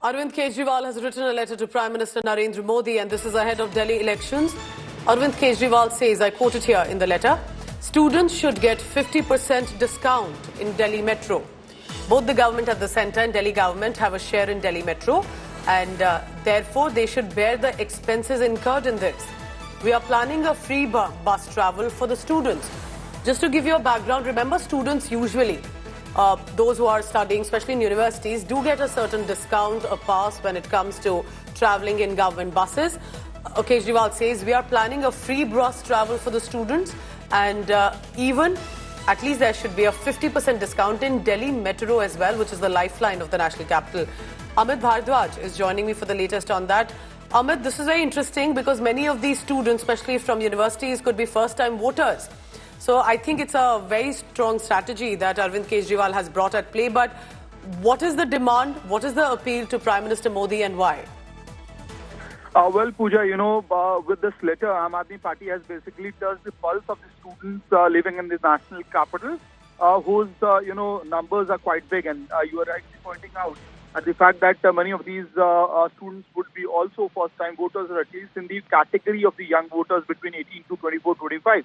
Arvind Kejriwal has written a letter to Prime Minister Narendra Modi, and this is ahead of Delhi elections. Arvind Kejriwal says, I quote it here in the letter, students should get 50% discount in Delhi Metro. Both the government at the centre and Delhi government have a share in Delhi Metro, and therefore they should bear the expenses incurred in this. We are planning a free bus travel for the students. Just to give you a background, remember students usually, those who are studying, especially in universities, do get a certain discount, a pass when it comes to travelling in government buses. Kejriwal says we are planning a free bus travel for the students, and even at least there should be a 50% discount in Delhi Metro as well, which is the lifeline of the national capital. Amit Bhardwaj is joining me for the latest on that. Amit, this is very interesting because many of these students, especially from universities, could be first-time voters. So I think it's a very strong strategy that Arvind Kejriwal has brought at play. But what is the demand? What is the appeal to Prime Minister Modi and why? Well, Pooja, with this letter, Aam Aadmi Party has basically touched the pulse of the students living in the national capital, whose, numbers are quite big. And you are rightly pointing out the fact that many of these students would be also first-time voters, or at least in the category of the young voters between 18 to 24, 25.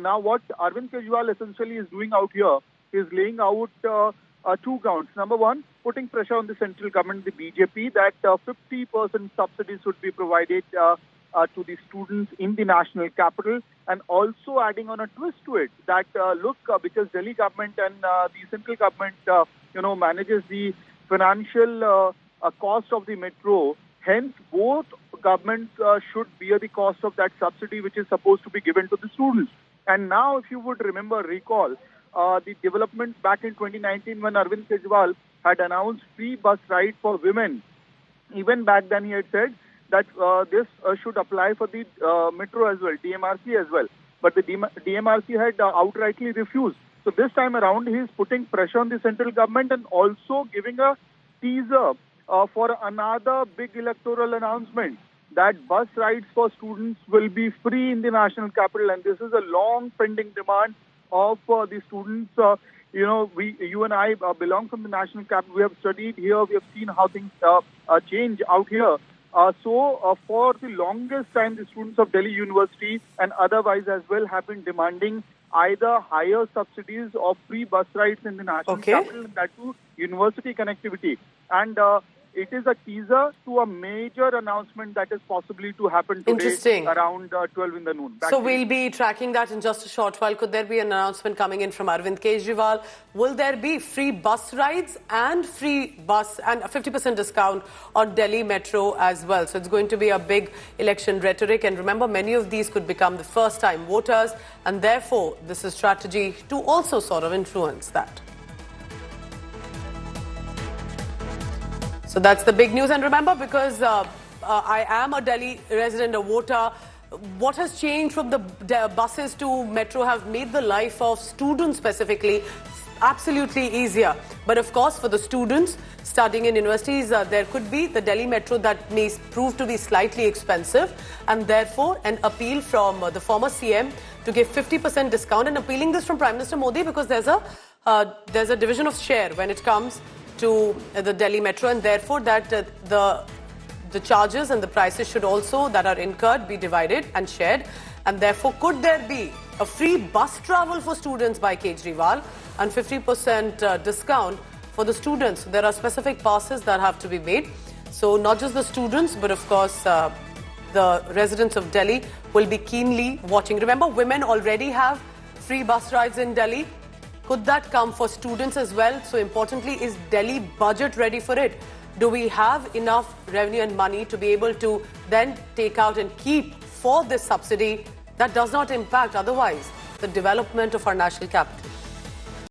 Now, what Arvind Kejriwal essentially is doing out here is laying out two grounds. Number one, putting pressure on the central government, the BJP, that 50% subsidies should be provided to the students in the national capital, and also adding on a twist to it that, because Delhi government and the central government, manages the financial cost of the metro, hence both governments should bear the cost of that subsidy which is supposed to be given to the students. And now, if you would recall the developments back in 2019 when Arvind Kejriwal had announced free bus ride for women. Even back then he had said that this should apply for the metro as well, DMRC as well. But the DMRC had outrightly refused. So this time around he is putting pressure on the central government and also giving a teaser for another big electoral announcement, that bus rides for students will be free in the national capital. And this is a long pending demand of the students. You and I belong from the national capital. We have studied here. We have seen how things change out here. So for the longest time, the students of Delhi University and otherwise as well have been demanding either higher subsidies or free bus rides in the national capital, and that too university connectivity. And it is a teaser to a major announcement that is possibly to happen today around 12 in the noon. So we'll be tracking that in just a short while. Could there be an announcement coming in from Arvind Kejriwal? Will there be free bus rides and free bus and a 50% discount on Delhi Metro as well? So it's going to be a big election rhetoric. And remember, many of these could become the first-time voters. And therefore, this is strategy to also sort of influence that. So that's the big news. And remember, because I am a Delhi resident, a voter, what has changed from the buses to metro have made the life of students specifically absolutely easier. But of course, for the students studying in universities, there could be the Delhi Metro that may prove to be slightly expensive, and therefore an appeal from the former CM to give 50% discount, and appealing this from Prime Minister Modi because there's a division of share when it comes to the Delhi Metro, and therefore that the charges and the prices should also that are incurred be divided and shared. And therefore, could there be a free bus travel for students by Kejriwal and 50% discount for the students? There are specific passes that have to be made. So not just the students, but of course the residents of Delhi will be keenly watching. Remember, women already have free bus rides in Delhi. Could that come for students as well? So importantly, is Delhi budget ready for it? Do we have enough revenue and money to be able to then take out and keep for this subsidy that does not impact otherwise the development of our national capital?